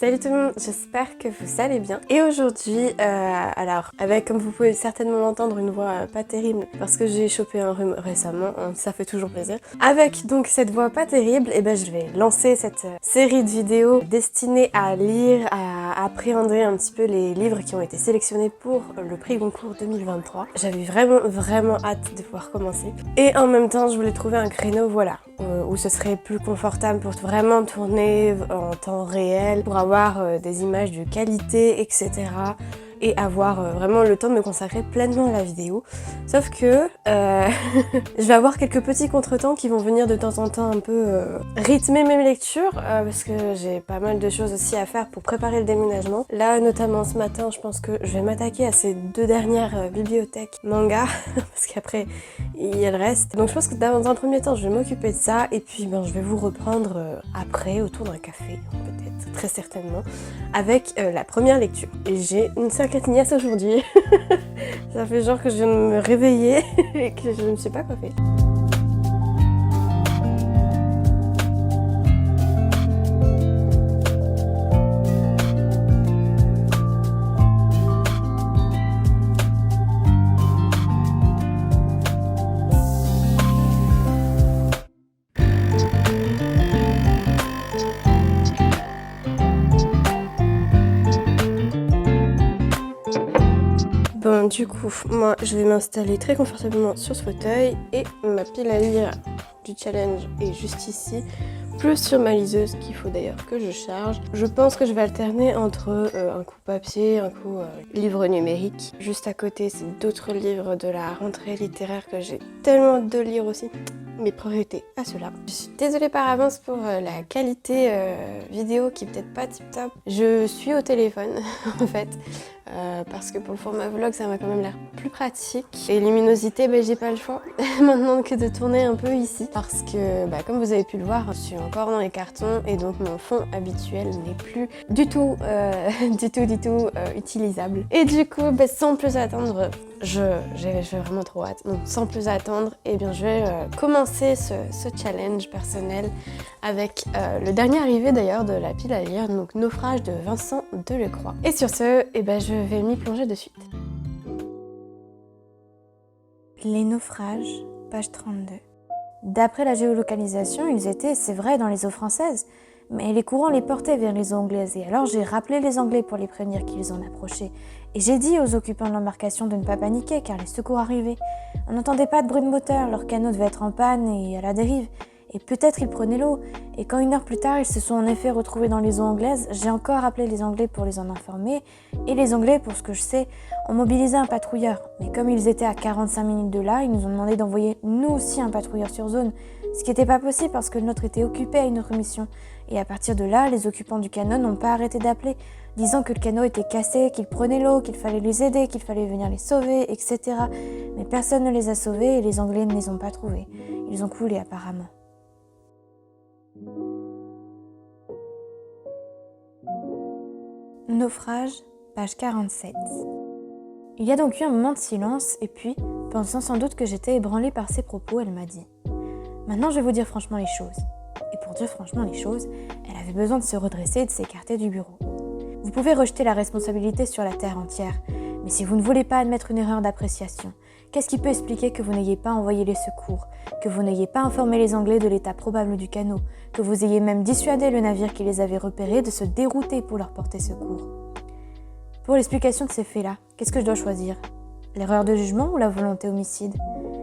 Salut tout le monde, j'espère que vous allez bien. Et aujourd'hui, comme vous pouvez certainement l'entendre, une voix pas terrible parce que j'ai chopé un rhume récemment, ça fait toujours plaisir. Avec donc cette voix pas terrible, je vais lancer cette série de vidéos destinées à lire, à appréhender un petit peu les livres qui ont été sélectionnés pour le prix Goncourt 2023. J'avais vraiment hâte de pouvoir commencer. Et en même temps, je voulais trouver un créneau, où ce serait plus confortable pour vraiment tourner en temps réel, pour avoir des images de qualité, etc. et avoir vraiment le temps de me consacrer pleinement à la vidéo. Sauf que je vais avoir quelques petits contretemps qui vont venir de temps en temps un peu rythmer mes lectures parce que j'ai pas mal de choses aussi à faire pour préparer le déménagement. Là, notamment ce matin, je pense que je vais m'attaquer à ces deux dernières bibliothèques manga parce qu'après, il y a le reste. Donc je pense que dans un premier temps, je vais m'occuper de ça et puis je vais vous reprendre après autour d'un café, peut-être, très certainement, avec la première lecture. Et j'ai une sacrée nièce aujourd'hui. Ça fait genre que je viens de me réveiller et que je ne me suis pas coiffée. Bon, du coup, moi, je vais m'installer très confortablement sur ce fauteuil et ma pile à lire du challenge est juste ici, plus sur ma liseuse qu'il faut d'ailleurs que je charge. Je pense que je vais alterner entre un coup papier, un coup livre numérique. Juste à côté, c'est d'autres livres de la rentrée littéraire que j'ai tellement hâte de lire aussi. Mes priorités à cela. Je suis désolée par avance pour la qualité vidéo qui est peut-être pas tip top. Je suis au téléphone en fait. Parce que pour le format vlog ça m'a quand même l'air plus pratique. Et luminosité, j'ai pas le choix maintenant que de tourner un peu ici parce que comme vous avez pu le voir, je suis encore dans les cartons et donc mon fond habituel n'est plus du tout utilisable. Et du coup sans plus attendre, j'ai vraiment trop hâte. Donc sans plus attendre, je vais commencer ce challenge personnel avec le dernier arrivé d'ailleurs de la pile à lire, donc Naufrage de Vincent Delecroix. Et sur ce, je vais m'y plonger de suite. Les naufrages, page 32. D'après la géolocalisation, ils étaient, c'est vrai, dans les eaux françaises, mais les courants les portaient vers les eaux anglaises, et alors j'ai rappelé les Anglais pour les prévenir qu'ils en approchaient. Et j'ai dit aux occupants de l'embarcation de ne pas paniquer, car les secours arrivaient. On n'entendait pas de bruit de moteur, leur canot devait être en panne et à la dérive. Et peut-être ils prenaient l'eau. Et quand 1 heure plus tard, ils se sont en effet retrouvés dans les eaux anglaises, j'ai encore appelé les Anglais pour les en informer. Et les Anglais, pour ce que je sais, ont mobilisé un patrouilleur. Mais comme ils étaient à 45 minutes de là, ils nous ont demandé d'envoyer nous aussi un patrouilleur sur zone. Ce qui n'était pas possible parce que le nôtre était occupé à une autre mission. Et à partir de là, les occupants du canot n'ont pas arrêté d'appeler, disant que le canot était cassé, qu'ils prenaient l'eau, qu'il fallait les aider, qu'il fallait venir les sauver, etc. Mais personne ne les a sauvés et les Anglais ne les ont pas trouvés. Ils ont coulé apparemment. Naufrage, page 47. Il y a donc eu un moment de silence et puis, pensant sans doute que j'étais ébranlée par ses propos, elle m'a dit « Maintenant je vais vous dire franchement les choses. » Et pour dire franchement les choses, elle avait besoin de se redresser et de s'écarter du bureau. Vous pouvez rejeter la responsabilité sur la terre entière, mais si vous ne voulez pas admettre une erreur d'appréciation, qu'est-ce qui peut expliquer que vous n'ayez pas envoyé les secours, que vous n'ayez pas informé les Anglais de l'état probable du canot, que vous ayez même dissuadé le navire qui les avait repérés de se dérouter pour leur porter secours? Pour l'explication de ces faits-là, qu'est-ce que je dois choisir? L'erreur de jugement ou la volonté homicide?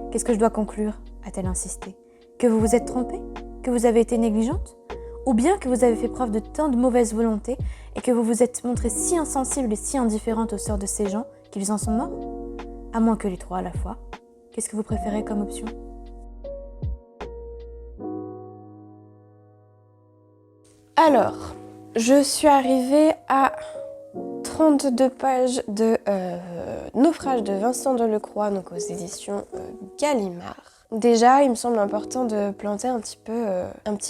Qu'est-ce que je dois conclure? A-t-elle insisté. Que vous vous êtes trompée? Que vous avez été négligente? Ou bien que vous avez fait preuve de tant de mauvaise volonté et que vous vous êtes montrée si insensible et si indifférente au sort de ces gens qu'ils en sont morts? À moins que les trois à la fois. Qu'est-ce que vous préférez comme option? Alors, je suis arrivée à 32 pages de Naufrage de Vincent Delecroix, donc aux éditions Gallimard. Déjà, il me semble important de planter un petit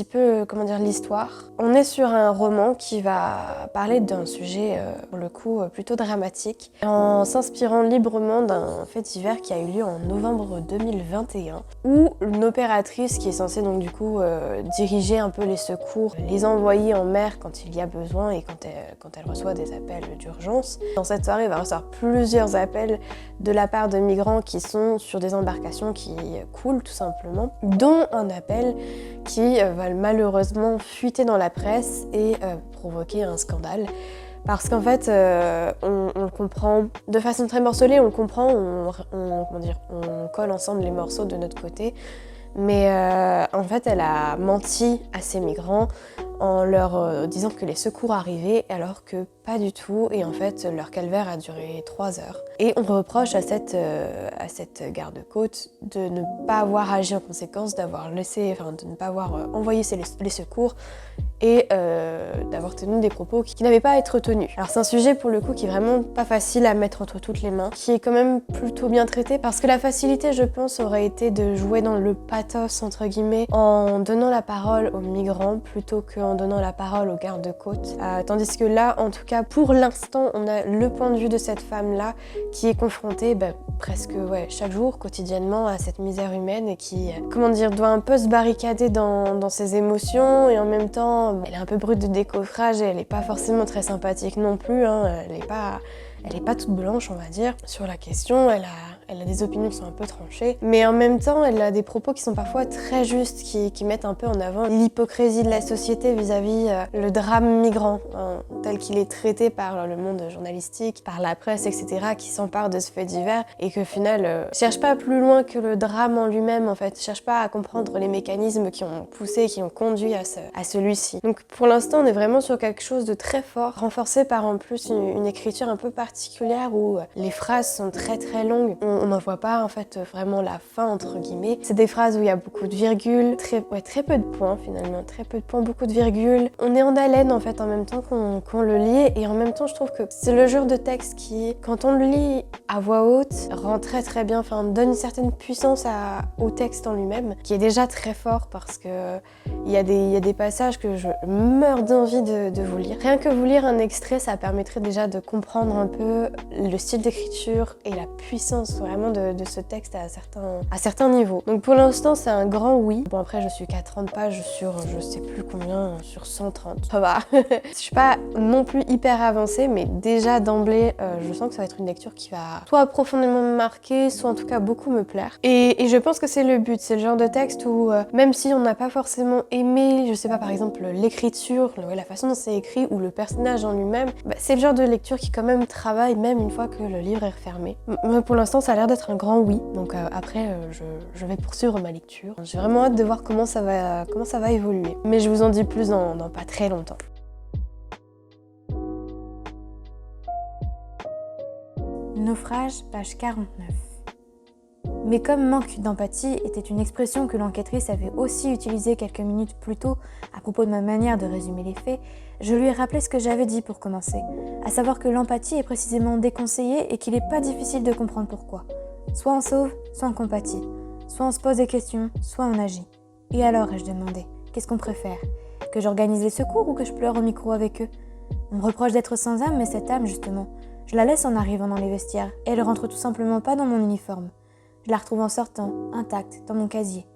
peu, comment dire, l'histoire. On est sur un roman qui va parler d'un sujet, pour le coup, plutôt dramatique, en s'inspirant librement d'un fait divers qui a eu lieu en novembre 2021, où une opératrice qui est censée donc du coup diriger un peu les secours, les envoyer en mer quand il y a besoin et quand elle reçoit des appels d'urgence. Dans cette soirée, elle va recevoir plusieurs appels de la part de migrants qui sont sur des embarcations qui coulent tout simplement, dont un appel qui va malheureusement fuiter dans la presse et provoquer un scandale. Parce qu'en fait, on le comprend de façon très morcelée, on le comprend, on colle ensemble les morceaux de notre côté. Mais en fait, elle a menti à ces migrants en leur disant que les secours arrivaient alors que pas du tout. Et en fait, leur calvaire a duré 3 heures. Et on reproche à cette garde-côte de ne pas avoir agi en conséquence, de ne pas avoir envoyé les secours et d'avoir tenu des propos qui n'avaient pas à être tenus. Alors c'est un sujet pour le coup qui est vraiment pas facile à mettre entre toutes les mains, qui est quand même plutôt bien traité parce que la facilité, je pense, aurait été de jouer dans le pathos entre guillemets en donnant la parole aux migrants plutôt qu'en donnant la parole aux gardes-côtes. Tandis que là, en tout cas pour l'instant, on a le point de vue de cette femme-là qui est confrontée presque chaque jour, quotidiennement à cette misère humaine et qui, doit un peu se barricader dans ses émotions et en même temps elle est un peu brute de décoffrage et elle n'est pas forcément très sympathique non plus, hein. Elle est pas toute blanche, on va dire, sur la question. Elle a des opinions qui sont un peu tranchées, mais en même temps, elle a des propos qui sont parfois très justes, qui mettent un peu en avant l'hypocrisie de la société vis-à-vis le drame migrant, hein, tel qu'il est traité par le monde journalistique, par la presse, etc., qui s'empare de ce fait divers et que, au final, cherche pas plus loin que le drame en lui-même, en fait, cherche pas à comprendre les mécanismes qui ont poussé, qui ont conduit à celui-ci. Donc, pour l'instant, on est vraiment sur quelque chose de très fort, renforcé par en plus une écriture un peu particulière où les phrases sont très très longues. On n'en voit pas en fait vraiment la fin entre guillemets. C'est des phrases où il y a beaucoup de virgules, très peu de points finalement, très peu de points, beaucoup de virgules. On est en haleine en fait en même temps qu'on le lit et en même temps je trouve que c'est le genre de texte qui, quand on le lit à voix haute, rend très très bien, donne une certaine puissance au texte en lui-même qui est déjà très fort parce que il y a des passages que je meurs d'envie de vous lire. Rien que vous lire un extrait, ça permettrait déjà de comprendre un peu le style d'écriture et la puissance vraiment de ce texte à certains niveaux. Donc pour l'instant, c'est un grand oui. Bon après, je suis qu'à 30 pages sur je sais plus combien, sur 130. Ça va. Je suis pas non plus hyper avancée, mais déjà d'emblée, je sens que ça va être une lecture qui va soit profondément me marquer, soit en tout cas beaucoup me plaire. Et je pense que c'est le but. C'est le genre de texte où même si on n'a pas forcément aimé, je sais pas, par exemple l'écriture, la façon dont c'est écrit ou le personnage en lui-même, c'est le genre de lecture qui quand même travaille même une fois que le livre est refermé. Moi pour l'instant ça a l'air d'être un grand oui, donc après je vais poursuivre ma lecture. J'ai vraiment hâte de voir comment ça va évoluer. Mais je vous en dis plus dans pas très longtemps. Naufrage, page 49. Mais comme manque d'empathie était une expression que l'enquêtrice avait aussi utilisée quelques minutes plus tôt à propos de ma manière de résumer les faits, je lui ai rappelé ce que j'avais dit pour commencer, à savoir que l'empathie est précisément déconseillée et qu'il n'est pas difficile de comprendre pourquoi. Soit on sauve, soit on compatit. Soit on se pose des questions, soit on agit. Et alors, ai-je demandé, qu'est-ce qu'on préfère? Que j'organise les secours ou que je pleure au micro avec eux? On me reproche d'être sans âme, mais cette âme, justement, je la laisse en arrivant dans les vestiaires et elle rentre tout simplement pas dans mon uniforme. Je la retrouve en sortant, intacte, dans mon casier.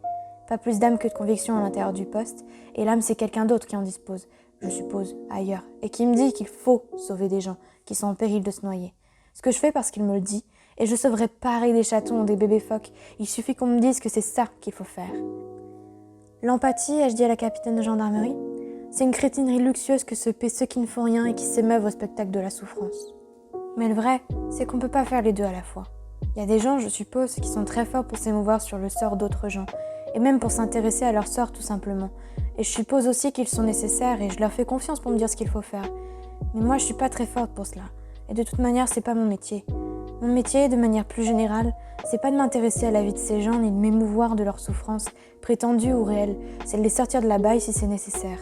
Pas plus d'âme que de conviction à l'intérieur du poste, et l'âme c'est quelqu'un d'autre qui en dispose, je suppose, ailleurs, et qui me dit qu'il faut sauver des gens qui sont en péril de se noyer. Ce que je fais parce qu'il me le dit, et je sauverai pareil des chatons ou des bébés phoques, il suffit qu'on me dise que c'est ça qu'il faut faire. L'empathie, ai-je dit à la capitaine de gendarmerie, c'est une crétinerie luxueuse que se paient ceux qui ne font rien et qui s'émeuvent au spectacle de la souffrance. Mais le vrai, c'est qu'on peut pas faire les deux à la fois. Il y a des gens, je suppose, qui sont très forts pour s'émouvoir sur le sort d'autres gens, et même pour s'intéresser à leur sort tout simplement. Et je suppose aussi qu'ils sont nécessaires et je leur fais confiance pour me dire ce qu'il faut faire. Mais moi, je suis pas très forte pour cela. Et de toute manière, c'est pas mon métier. Mon métier, de manière plus générale, c'est pas de m'intéresser à la vie de ces gens ni de m'émouvoir de leurs souffrances, prétendues ou réelles. C'est de les sortir de la baille si c'est nécessaire.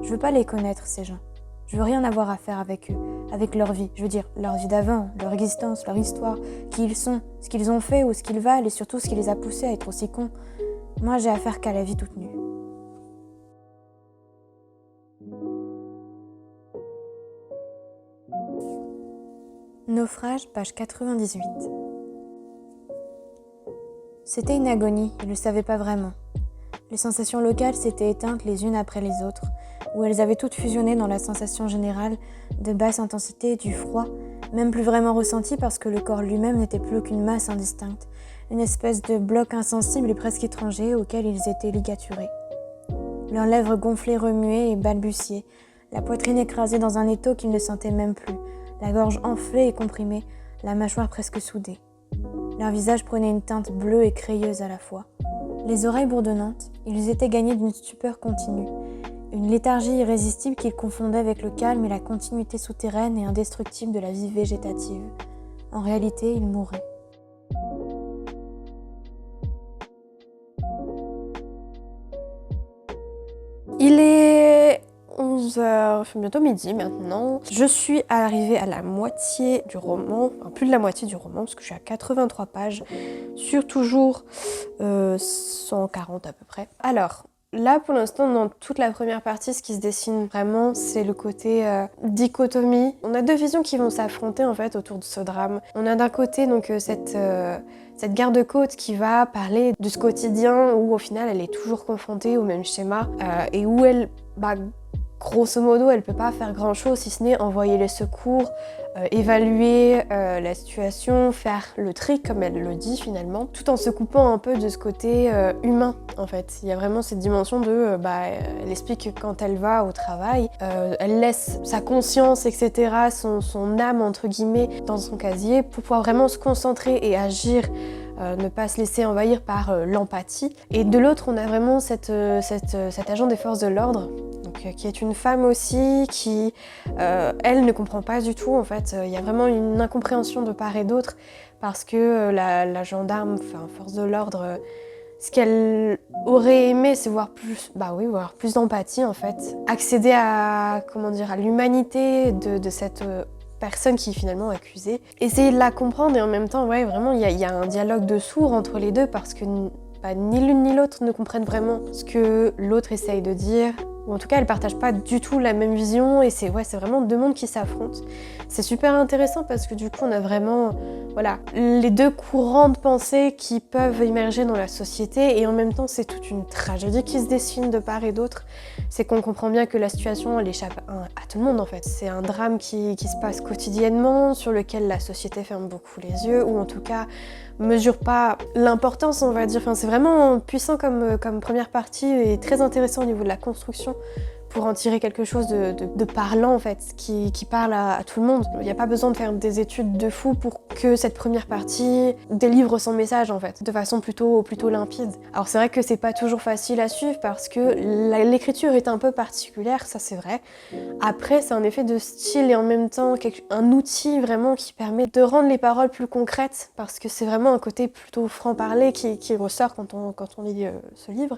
Je veux pas les connaître, ces gens. Je veux rien avoir à faire avec eux, avec leur vie. Je veux dire, leur vie d'avant, leur existence, leur histoire, qui ils sont, ce qu'ils ont fait ou ce qu'ils valent et surtout ce qui les a poussés à être aussi cons. Moi, j'ai affaire qu'à la vie toute nue. Naufrage, page 98. C'était une agonie, il ne le savait pas vraiment. Les sensations locales s'étaient éteintes les unes après les autres, où elles avaient toutes fusionné dans la sensation générale de basse intensité et du froid, même plus vraiment ressenti parce que le corps lui-même n'était plus qu'une masse indistincte, une espèce de bloc insensible et presque étranger auquel ils étaient ligaturés. Leurs lèvres gonflées remuaient et balbutiaient, la poitrine écrasée dans un étau qu'ils ne sentaient même plus, la gorge enflée et comprimée, la mâchoire presque soudée. Leur visage prenait une teinte bleue et crayeuse à la fois. Les oreilles bourdonnantes, ils étaient gagnés d'une stupeur continue, une léthargie irrésistible qu'ils confondaient avec le calme et la continuité souterraine et indestructible de la vie végétative. En réalité, ils mouraient. Il est 11h, bientôt midi maintenant. Je suis arrivée à la moitié du roman, enfin plus de la moitié du roman, parce que je suis à 83 pages, sur toujours 140 à peu près. Alors, là pour l'instant, dans toute la première partie, ce qui se dessine vraiment, c'est le côté dichotomie. On a deux visions qui vont s'affronter en fait autour de ce drame. On a d'un côté donc cette garde-côte qui va parler de ce quotidien où au final elle est toujours confrontée au même schéma et où elle, grosso modo, elle peut pas faire grand chose si ce n'est envoyer les secours, évaluer la situation, faire le tri comme elle le dit finalement, tout en se coupant un peu de ce côté humain en fait. Il y a vraiment cette dimension de, elle explique que quand elle va au travail, elle laisse sa conscience, etc., son âme entre guillemets dans son casier pour pouvoir vraiment se concentrer et agir, ne pas se laisser envahir par l'empathie. Et de l'autre, on a vraiment cet agent des forces de l'ordre, qui est une femme aussi, qui, elle, ne comprend pas du tout, en fait. Il y a vraiment une incompréhension de part et d'autre, parce que la gendarme, enfin, force de l'ordre, ce qu'elle aurait aimé, c'est voir plus d'empathie, en fait. Accéder à l'humanité de cette personne qui est finalement accusée. Essayer de la comprendre et en même temps, vraiment, il y a un dialogue de sourds entre les deux, parce que ni l'une ni l'autre ne comprennent vraiment ce que l'autre essaye de dire. Ou en tout cas, elles partagent pas du tout la même vision et c'est vraiment deux mondes qui s'affrontent. C'est super intéressant parce que du coup, on a vraiment les deux courants de pensée qui peuvent émerger dans la société et en même temps, c'est toute une tragédie qui se dessine de part et d'autre. C'est qu'on comprend bien que la situation, elle échappe à tout le monde en fait. C'est un drame qui se passe quotidiennement, sur lequel la société ferme beaucoup les yeux ou en tout cas mesure pas l'importance, on va dire. Enfin, c'est vraiment puissant comme première partie et très intéressant au niveau de la construction pour en tirer quelque chose de parlant en fait, qui parle à tout le monde. Il n'y a pas besoin de faire des études de fou pour que cette première partie délivre son message en fait, de façon plutôt limpide. Alors c'est vrai que c'est pas toujours facile à suivre parce que l'écriture est un peu particulière, ça c'est vrai. Après c'est un effet de style et en même temps un outil vraiment qui permet de rendre les paroles plus concrètes parce que c'est vraiment un côté plutôt franc-parler qui ressort quand on lit ce livre.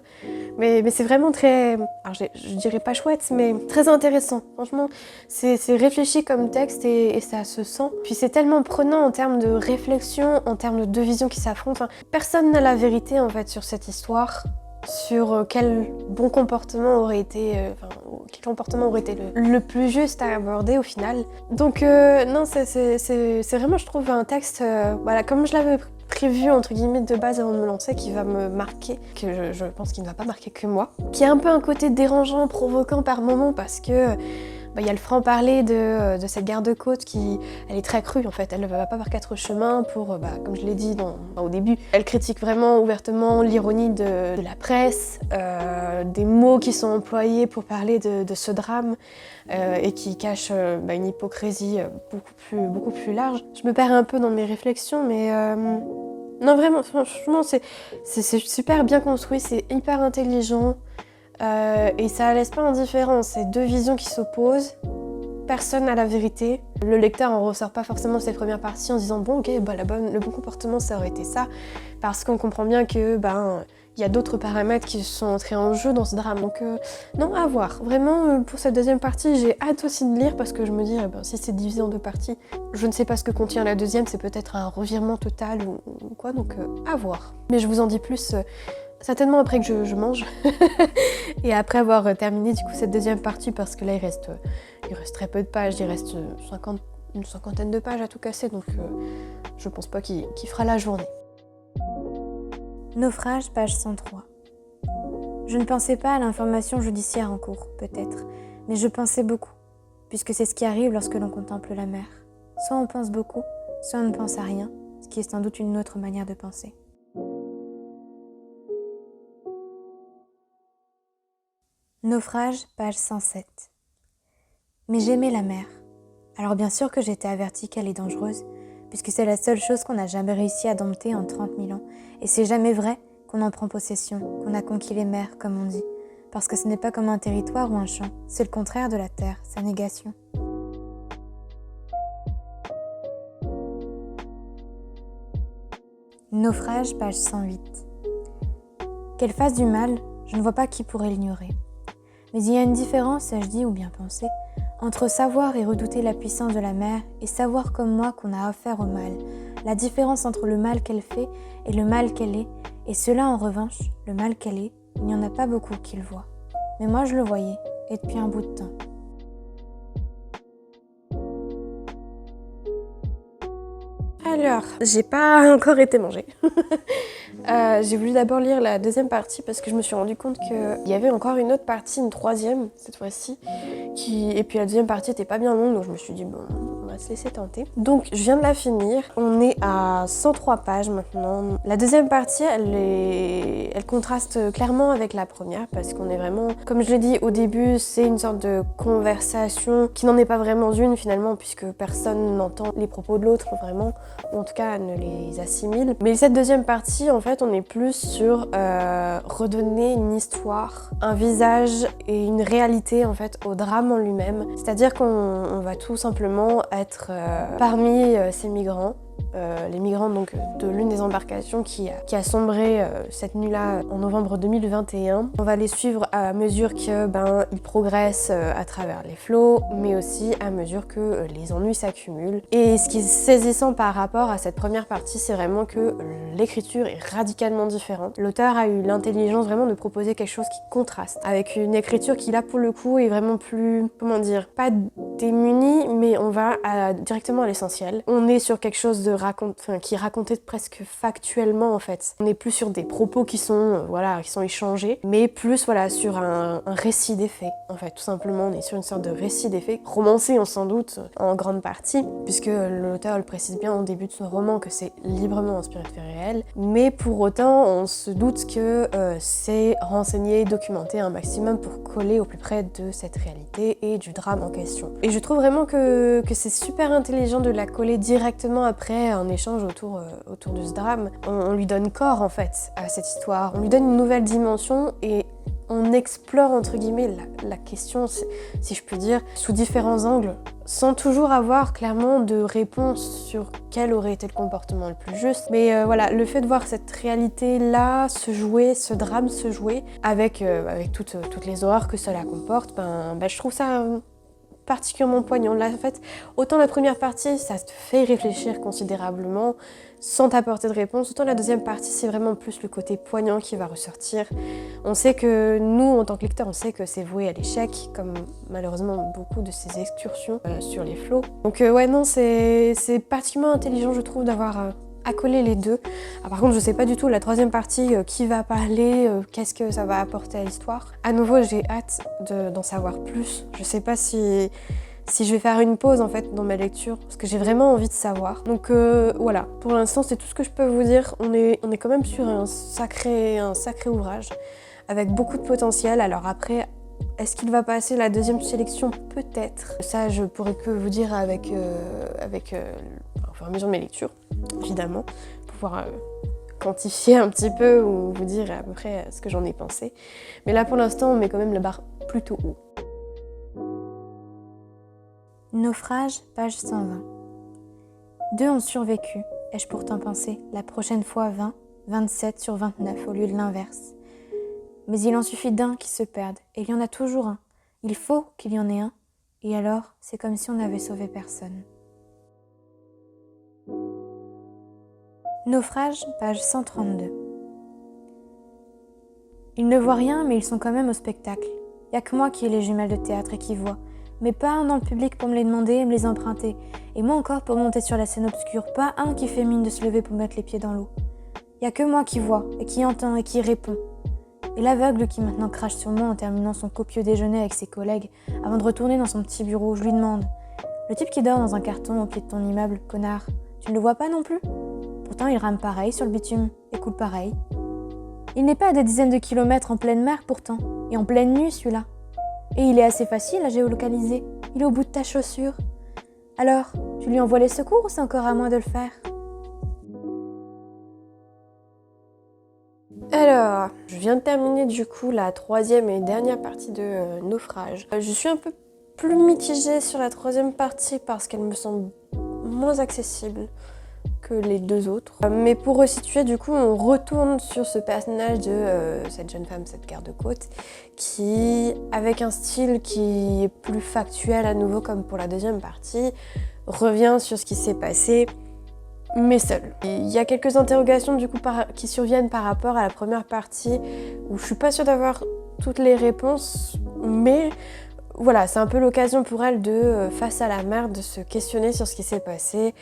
Mais c'est vraiment très... Alors je dirais pas chouette, mais très intéressant. Franchement, c'est réfléchi comme texte et ça se sent. Puis c'est tellement prenant en termes de réflexion, en termes de deux visions qui s'affrontent. Enfin, personne n'a la vérité en fait sur cette histoire, sur quel bon comportement aurait été, quel comportement aurait été le plus juste à aborder au final. Donc non, c'est vraiment, je trouve, un texte, comme je l'avais prévu entre guillemets de base avant de me lancer, qui va me marquer, que je pense qu'il ne va pas marquer que moi, qui a un peu un côté dérangeant, provoquant par moments parce que il y a le franc-parler de cette garde-côte qui, elle est très crue en fait, elle ne va pas par quatre chemins pour, comme je l'ai dit au début, elle critique vraiment ouvertement l'ironie de la presse, des mots qui sont employés pour parler de ce drame et qui cachent une hypocrisie beaucoup plus large. Je me perds un peu dans mes réflexions, mais non vraiment, franchement c'est super bien construit, c'est hyper intelligent. Et ça laisse pas indifférent, c'est deux visions qui s'opposent, personne n'a la vérité. Le lecteur en ressort pas forcément de ses premières parties en disant bon ok, le bon comportement ça aurait été ça, parce qu'on comprend bien que il y a d'autres paramètres qui sont entrés en jeu dans ce drame. Donc non, à voir. Vraiment, pour cette deuxième partie, j'ai hâte aussi de lire parce que je me dis, si c'est divisé en 2 parties, je ne sais pas ce que contient la deuxième, c'est peut-être un revirement total ou quoi, donc à voir. Mais je vous en dis plus certainement après que je mange et après avoir terminé du coup cette deuxième partie parce que là il reste très peu de pages, il reste une cinquantaine de pages à tout casser, donc je pense pas qu'il fera la journée. Naufrage, page 103. Je ne pensais pas à l'information judiciaire en cours, peut-être, mais je pensais beaucoup, puisque c'est ce qui arrive lorsque l'on contemple la mer. Soit on pense beaucoup, soit on ne pense à rien, ce qui est sans doute une autre manière de penser. Naufrage, page 107. Mais j'aimais la mer. Alors bien sûr que j'étais avertie qu'elle est dangereuse, puisque c'est la seule chose qu'on n'a jamais réussi à dompter en 30 000 ans, et c'est jamais vrai qu'on en prend possession, qu'on a conquis les mers, comme on dit, parce que ce n'est pas comme un territoire ou un champ, c'est le contraire de la terre, sa négation. Naufrage, page 108. Qu'elle fasse du mal, je ne vois pas qui pourrait l'ignorer. Mais il y a une différence, ai-je dit ou bien pensé, entre savoir et redouter la puissance de la mer et savoir comme moi qu'on a affaire au mal, la différence entre le mal qu'elle fait et le mal qu'elle est, et cela en revanche, le mal qu'elle est, il n'y en a pas beaucoup qui le voient. Mais moi je le voyais, et depuis un bout de temps. Alors, j'ai pas encore été mangée. J'ai voulu d'abord lire la deuxième partie parce que je me suis rendu compte qu'il y avait encore une autre partie, une troisième cette fois-ci, et puis la deuxième partie était pas bien longue, donc je me suis dit bon, on va se laisser tenter. Donc je viens de la finir, on est à 103 pages maintenant. La deuxième partie, elle contraste clairement avec la première parce qu'on est vraiment, comme je l'ai dit au début, c'est une sorte de conversation qui n'en est pas vraiment une finalement puisque personne n'entend les propos de l'autre vraiment, ou en tout cas ne les assimile. Mais cette deuxième partie, en fait, on est plus sur redonner une histoire, un visage et une réalité en fait au drame en lui-même. C'est-à-dire qu'on va tout simplement être parmi ces migrants. Les migrants donc de l'une des embarcations qui a sombré cette nuit-là en novembre 2021. On va les suivre à mesure que ils progressent à travers les flots, mais aussi à mesure que les ennuis s'accumulent. Et ce qui est saisissant par rapport à cette première partie, c'est vraiment que l'écriture est radicalement différente. L'auteur a eu l'intelligence vraiment de proposer quelque chose qui contraste, avec une écriture qui là pour le coup est vraiment plus, comment dire, pas démunie, mais on va directement à l'essentiel. On est sur quelque chose de qui est raconté presque factuellement en fait. On n'est plus sur des propos qui sont échangés, mais plus sur un récit des faits. En fait, tout simplement, on est sur une sorte de récit des faits, romancé on s'en doute en grande partie, puisque l'auteur le précise bien au début de son roman que c'est librement inspiré de faits réels, mais pour autant on se doute que c'est renseigné, documenté un maximum pour coller au plus près de cette réalité et du drame en question. Et je trouve vraiment que c'est super intelligent de la coller directement après un échange autour de ce drame. On lui donne corps en fait à cette histoire, on lui donne une nouvelle dimension et on explore entre guillemets la question, si je puis dire, sous différents angles, sans toujours avoir clairement de réponse sur quel aurait été le comportement le plus juste. Mais le fait de voir cette réalité-là se jouer, ce drame se jouer, avec toutes les horreurs que cela comporte, je trouve ça particulièrement poignant. Là, en fait, autant la première partie, ça te fait réfléchir considérablement, sans t'apporter de réponse, autant la deuxième partie, c'est vraiment plus le côté poignant qui va ressortir. On sait que nous, en tant que lecteurs, on sait que c'est voué à l'échec, comme malheureusement beaucoup de ces excursions sur les flots. Donc c'est particulièrement intelligent, je trouve, d'avoir accoler les deux. Par contre, je sais pas du tout la troisième partie qui va parler, qu'est-ce que ça va apporter à l'histoire. À nouveau, j'ai hâte d'en savoir plus. Je sais pas si je vais faire une pause en fait dans ma lecture parce que j'ai vraiment envie de savoir. Donc voilà, pour l'instant, c'est tout ce que je peux vous dire. On est quand même sur un sacré ouvrage avec beaucoup de potentiel. Alors après, est-ce qu'il va passer la deuxième sélection? Peut-être. Ça, je pourrais que vous dire au fur et à mesure de mes lectures, évidemment, pour pouvoir quantifier un petit peu ou vous dire à peu près ce que j'en ai pensé. Mais là, pour l'instant, on met quand même la barre plutôt haut. Naufrage, page 120. 2 ont survécu, ai-je pourtant pensé. La prochaine fois 20, 27 sur 29 au lieu de l'inverse. Mais il en suffit d'un qui se perde, et il y en a toujours un. Il faut qu'il y en ait un, et alors c'est comme si on n'avait sauvé personne. Naufrage, page 132. Ils ne voient rien, mais ils sont quand même au spectacle. Y a que moi qui ai les jumelles de théâtre et qui vois, mais pas un dans le public pour me les demander et me les emprunter, et moi encore pour monter sur la scène obscure, pas un qui fait mine de se lever pour mettre les pieds dans l'eau. Y a que moi qui vois, et qui entend, et qui répond. Et l'aveugle qui maintenant crache sur moi en terminant son copieux déjeuner avec ses collègues, avant de retourner dans son petit bureau, je lui demande « Le type qui dort dans un carton au pied de ton immeuble, connard, tu ne le vois pas non plus ? Pourtant il rame pareil sur le bitume, et coule pareil. Il n'est pas à des dizaines de kilomètres en pleine mer pourtant, et en pleine nuit celui-là. Et il est assez facile à géolocaliser, il est au bout de ta chaussure. Alors, tu lui envoies les secours ou c'est encore à moi de le faire ? » Alors, je viens de terminer du coup la troisième et dernière partie de Naufrage. Je suis un peu plus mitigée sur la troisième partie parce qu'elle me semble moins accessible que les deux autres. Mais pour resituer, du coup, on retourne sur ce personnage de cette jeune femme, cette garde-côte, qui, avec un style qui est plus factuel à nouveau comme pour la deuxième partie, revient sur ce qui s'est passé, mais seule. Il y a quelques interrogations du coup qui surviennent par rapport à la première partie où je suis pas sûre d'avoir toutes les réponses, mais voilà, c'est un peu l'occasion pour elle de, face à la mer, de se questionner sur ce qui s'est passé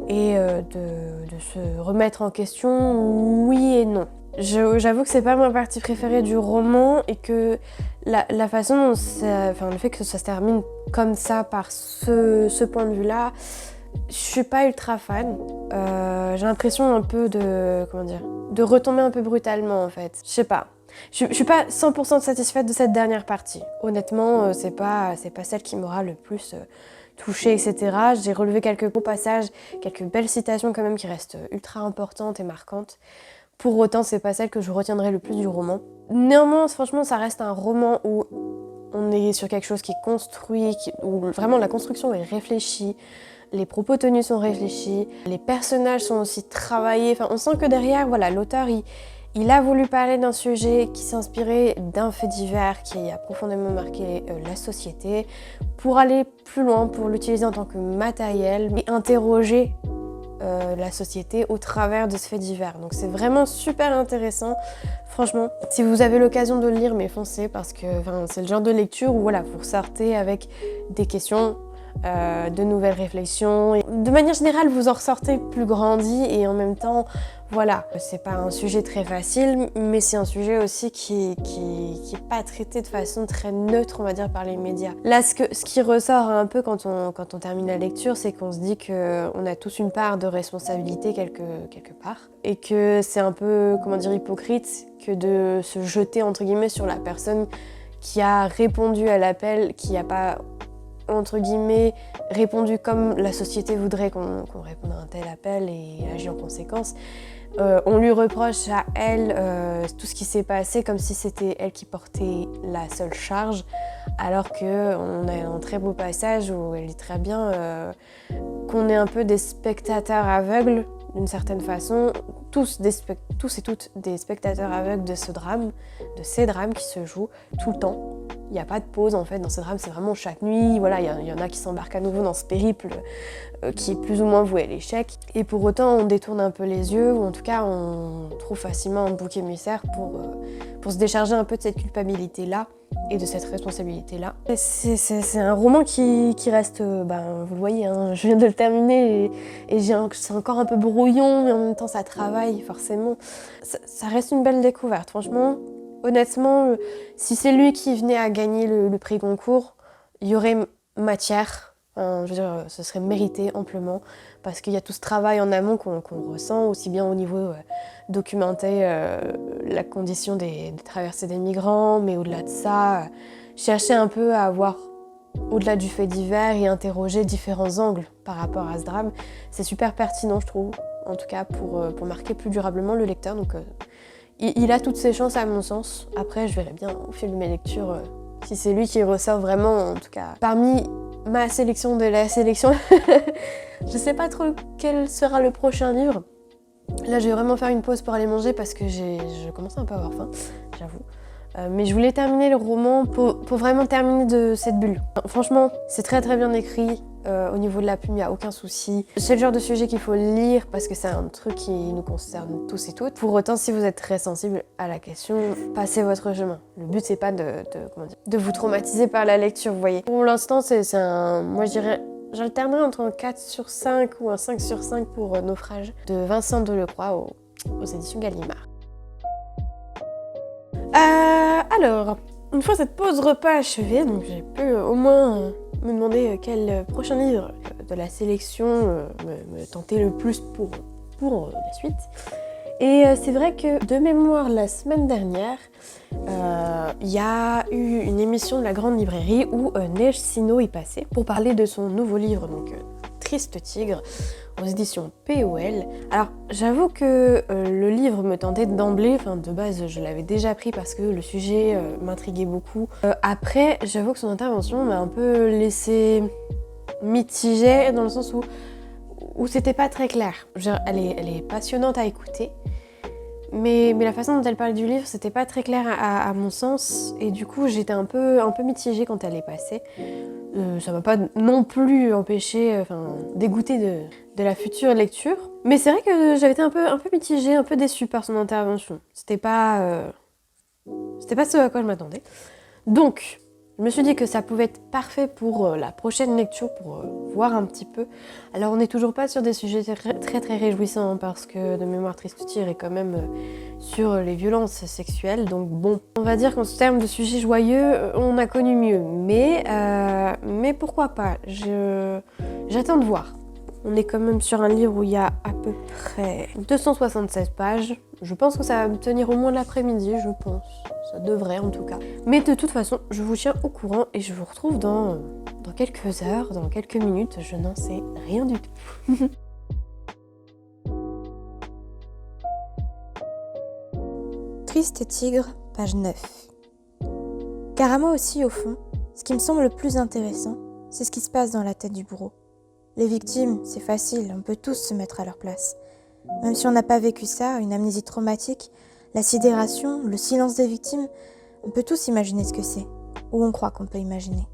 et de se remettre en question, oui et non. J'avoue que c'est pas ma partie préférée du roman et que la façon dont le fait que ça se termine comme ça par ce point de vue-là, je suis pas ultra fan. J'ai l'impression un peu de retomber un peu brutalement en fait. Je sais pas. Je suis pas 100% satisfaite de cette dernière partie. Honnêtement, c'est pas celle qui m'aura le plus touchée, etc. J'ai relevé quelques beaux passages, quelques belles citations quand même qui restent ultra importantes et marquantes. Pour autant, c'est pas celle que je retiendrai le plus du roman. Néanmoins, franchement, ça reste un roman où on est sur quelque chose qui est construit, où vraiment la construction est réfléchie. Les propos tenus sont réfléchis, les personnages sont aussi travaillés. Enfin, on sent que derrière, voilà, l'auteur, il a voulu parler d'un sujet qui s'inspirait d'un fait divers qui a profondément marqué la société pour aller plus loin, pour l'utiliser en tant que matériel et interroger la société au travers de ce fait divers. Donc c'est vraiment super intéressant. Franchement, si vous avez l'occasion de le lire, mais foncez parce que c'est le genre de lecture où voilà, vous ressortez avec des questions, de nouvelles réflexions. Et de manière générale, vous en ressortez plus grandi et en même temps, voilà, c'est pas un sujet très facile, mais c'est un sujet aussi qui est pas traité de façon très neutre, on va dire, par les médias. Là, ce qui ressort un peu quand on termine la lecture, c'est qu'on se dit qu'on a tous une part de responsabilité quelque part et que c'est un peu, hypocrite que de se jeter, entre guillemets, sur la personne qui a répondu à l'appel, qui a pas, entre guillemets, répondu comme la société voudrait qu'on réponde à un tel appel et agit en conséquence. On lui reproche à elle tout ce qui s'est passé comme si c'était elle qui portait la seule charge, alors qu'on a un très beau passage où elle dit très bien qu'on est un peu des spectateurs aveugles d'une certaine façon, tous et toutes des spectateurs aveugles de ces drames qui se jouent tout le temps. Il n'y a pas de pause en fait dans ce drame, c'est vraiment chaque nuit, voilà, il y en a qui s'embarquent à nouveau dans ce périple qui est plus ou moins voué à l'échec. Et pour autant, on détourne un peu les yeux, ou en tout cas, on trouve facilement un bouc émissaire pour se décharger un peu de cette culpabilité-là et de cette responsabilité-là. C'est un roman qui reste, vous le voyez, hein, je viens de le terminer et c'est encore un peu brouillon, mais en même temps ça travaille forcément. Ça reste une belle découverte, franchement. Honnêtement, si c'est lui qui venait à gagner le prix Goncourt, il y aurait matière. Je veux dire, ce serait mérité amplement parce qu'il y a tout ce travail en amont qu'on ressent, aussi bien au niveau documenter la condition des traversées des migrants, mais au-delà de ça, chercher un peu à avoir au-delà du fait divers et interroger différents angles par rapport à ce drame. C'est super pertinent, je trouve, en tout cas pour marquer plus durablement le lecteur. Donc, il a toutes ses chances à mon sens. Après, je verrai bien au fil de mes lectures si c'est lui qui ressort vraiment, en tout cas, parmi ma sélection de la sélection. Je sais pas trop quel sera le prochain livre. Là, je vais vraiment faire une pause pour aller manger parce que je commence un peu à avoir faim, j'avoue. Mais je voulais terminer le roman pour vraiment terminer de cette bulle. Franchement, c'est très très bien écrit. Au niveau de la plume, il n'y a aucun souci. C'est le genre de sujet qu'il faut lire parce que c'est un truc qui nous concerne tous et toutes. Pour autant, si vous êtes très sensible à la question, passez votre chemin. Le but, c'est pas de vous traumatiser par la lecture, vous voyez. Pour l'instant, c'est un... Moi, je dirais... J'alternerai entre un 4 sur 5 ou un 5 sur 5 pour Naufrage de Vincent Delecroix aux éditions Gallimard. Alors, une fois cette pause repas achevée, donc j'ai pu au moins me demander quel prochain livre de la sélection me tentait le plus pour la suite. Et c'est vrai que de mémoire, la semaine dernière, il y a eu une émission de la Grande Librairie où Neige Sino y passait pour parler de son nouveau livre, donc Triste Tigre, aux éditions POL. Alors j'avoue que le livre me tentait d'emblée, enfin de base je l'avais déjà pris parce que le sujet m'intriguait beaucoup. Après j'avoue que son intervention m'a un peu laissé mitigée dans le sens où c'était pas très clair. Genre, elle est passionnante à écouter, mais la façon dont elle parlait du livre, c'était pas très clair à mon sens, et du coup j'étais un peu mitigée quand elle est passée. Ça m'a pas non plus empêché, dégoûtée de la future lecture. Mais c'est vrai que j'avais été un peu mitigée, un peu déçue par son intervention. C'était pas ce à quoi je m'attendais. Donc, je me suis dit que ça pouvait être parfait pour la prochaine lecture, pour voir un petit peu. Alors, on n'est toujours pas sur des sujets très très réjouissants, hein, parce que de mémoire, Triste Tigre est quand même sur les violences sexuelles. Donc bon, on va dire qu'en termes de sujets joyeux, on a connu mieux. Mais pourquoi pas, j'attends de voir. On est quand même sur un livre où il y a à peu près 276 pages. Je pense que ça va me tenir au moins l'après-midi, je pense. Ça devrait en tout cas. Mais de toute façon, je vous tiens au courant et je vous retrouve dans quelques heures, dans quelques minutes. Je n'en sais rien du tout. Triste Tigre, page 9. Car à moi aussi, au fond, ce qui me semble le plus intéressant, c'est ce qui se passe dans la tête du bourreau. Les victimes, c'est facile, on peut tous se mettre à leur place. Même si on n'a pas vécu ça, une amnésie traumatique, la sidération, le silence des victimes, on peut tous imaginer ce que c'est, ou on croit qu'on peut imaginer.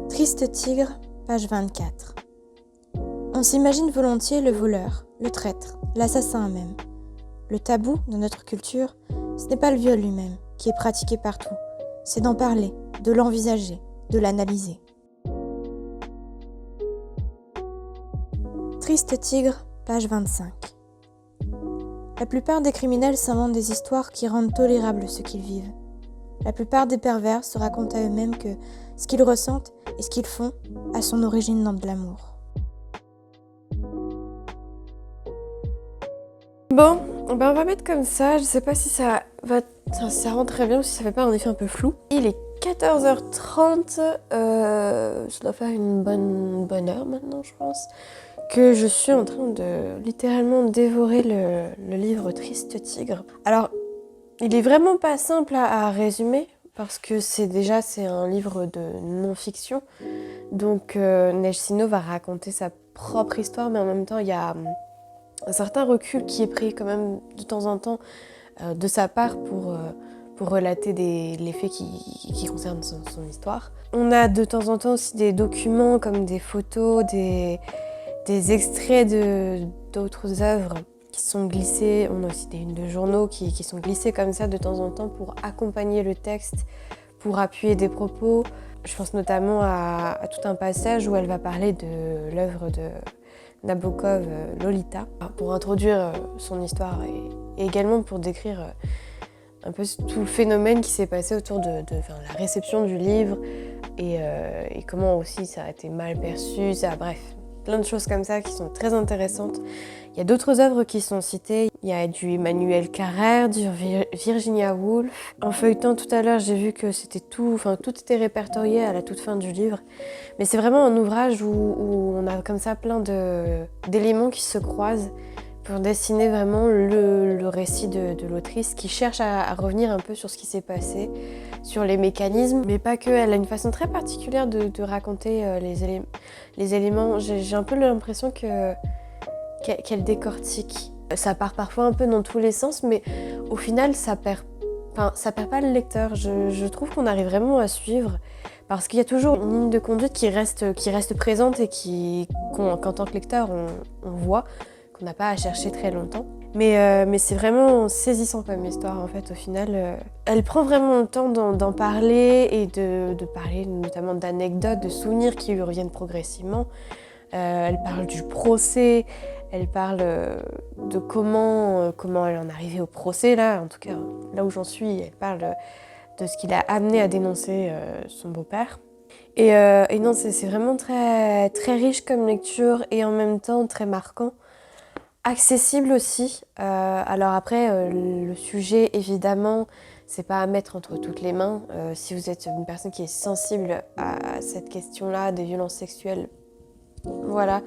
Triste Tigre, page 24. On s'imagine volontiers le voleur, le traître, l'assassin même. Le tabou de notre culture, ce n'est pas le viol lui-même, qui est pratiqué partout. C'est d'en parler, de l'envisager, de l'analyser. Triste Tigre, page 25. La plupart des criminels s'inventent des histoires qui rendent tolérable ce qu'ils vivent. La plupart des pervers se racontent à eux-mêmes que ce qu'ils ressentent et ce qu'ils font a son origine dans de l'amour. Bon, on va mettre comme ça. Je sais pas si ça rend très bien ou si ça fait pas un effet un peu flou. Il est 14h30, ça doit faire une bonne heure maintenant, je pense, que je suis en train de littéralement dévorer le livre Triste Tigre. Alors, il est vraiment pas simple à résumer, parce que c'est un livre de non-fiction. Donc, Neige Sino va raconter sa propre histoire, mais en même temps, il y a un certain recul qui est pris quand même de temps en temps de sa part pour relater les faits qui concernent son histoire. On a de temps en temps aussi des documents comme des photos, des extraits d'autres œuvres qui sont glissés. On a aussi des unes de journaux qui sont glissés comme ça de temps en temps pour accompagner le texte, pour appuyer des propos. Je pense notamment à tout un passage où elle va parler de l'œuvre de Nabokov, Lolita, pour introduire son histoire et également pour décrire un peu tout le phénomène qui s'est passé autour de la réception du livre et comment aussi ça a été mal perçu, bref, plein de choses comme ça qui sont très intéressantes. Il y a d'autres œuvres qui sont citées, il y a du Emmanuel Carrère, du Virginia Woolf. En feuilletant tout à l'heure, j'ai vu que tout était répertorié à la toute fin du livre. Mais c'est vraiment un ouvrage où on a comme ça plein d'éléments qui se croisent pour dessiner vraiment le récit de l'autrice qui cherche à revenir un peu sur ce qui s'est passé, sur les mécanismes, mais pas que. Elle a une façon très particulière de raconter les éléments. J'ai un peu l'impression qu'elle décortique. Ça part parfois un peu dans tous les sens, mais au final, ça perd pas le lecteur. Je trouve qu'on arrive vraiment à suivre, parce qu'il y a toujours une ligne de conduite qui reste présente et qu'en tant que lecteur, on voit, qu'on n'a pas à chercher très longtemps. Mais c'est vraiment saisissant comme histoire, en fait, au final. Elle prend vraiment le temps d'en parler et de parler notamment d'anecdotes, de souvenirs qui lui reviennent progressivement. Elle parle du procès, elle parle de comment elle en est arrivée au procès, là, en tout cas, là où j'en suis, elle parle de ce qui l'a amenée à dénoncer son beau-père. Et non, c'est vraiment très, très riche comme lecture et en même temps très marquant. Accessible aussi. Alors après, le sujet, évidemment, c'est pas à mettre entre toutes les mains. Si vous êtes une personne qui est sensible à cette question-là, des violences sexuelles, voilà,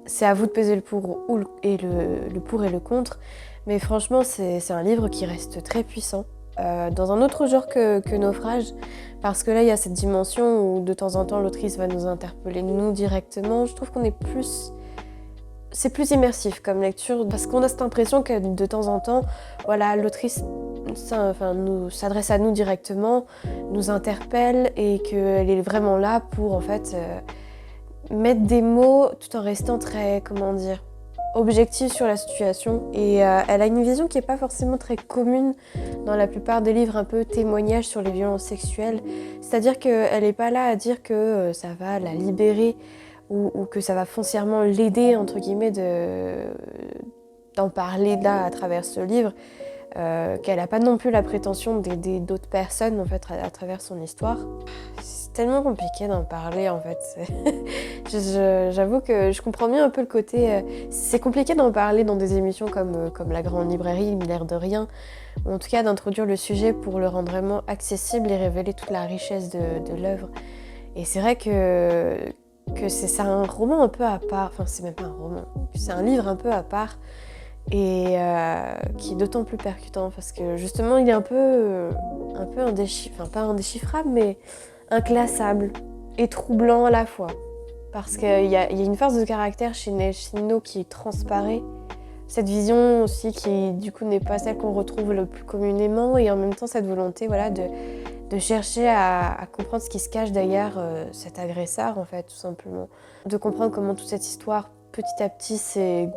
c'est à vous de peser le pour et le contre. Mais franchement, c'est un livre qui reste très puissant. Dans un autre genre que Naufrage, parce que là, il y a cette dimension où de temps en temps, l'autrice va nous interpeller, nous, directement. Je trouve qu'on est plus... C'est plus immersif comme lecture, parce qu'on a cette impression que de temps en temps, voilà, l'autrice s'adresse à nous directement, nous interpelle et qu'elle est vraiment là pour en fait mettre des mots tout en restant très, objective sur la situation. Et elle a une vision qui n'est pas forcément très commune dans la plupart des livres un peu témoignages sur les violences sexuelles. C'est-à-dire qu'elle n'est pas là à dire que ça va la libérer ou que ça va foncièrement l'aider, entre guillemets, d'en parler là à travers ce livre, qu'elle n'a pas non plus la prétention d'aider d'autres personnes en fait à travers son histoire. C'est tellement compliqué d'en parler en fait. J'avoue que je comprends bien un peu le côté... c'est compliqué d'en parler dans des émissions comme La Grande Librairie, l'air de rien, ou en tout cas d'introduire le sujet pour le rendre vraiment accessible et révéler toute la richesse de l'œuvre. Et c'est vrai que c'est un roman un peu à part, enfin c'est même pas un roman, c'est un livre un peu à part et qui est d'autant plus percutant parce que justement il est un peu pas indéchiffrable mais inclassable et troublant à la fois parce qu'il y a une force de caractère chez Nino qui transparaît, cette vision aussi qui du coup n'est pas celle qu'on retrouve le plus communément et en même temps cette volonté voilà, de chercher à comprendre ce qui se cache derrière cet agresseur, en fait, tout simplement. De comprendre comment toute cette histoire, petit à petit, s'est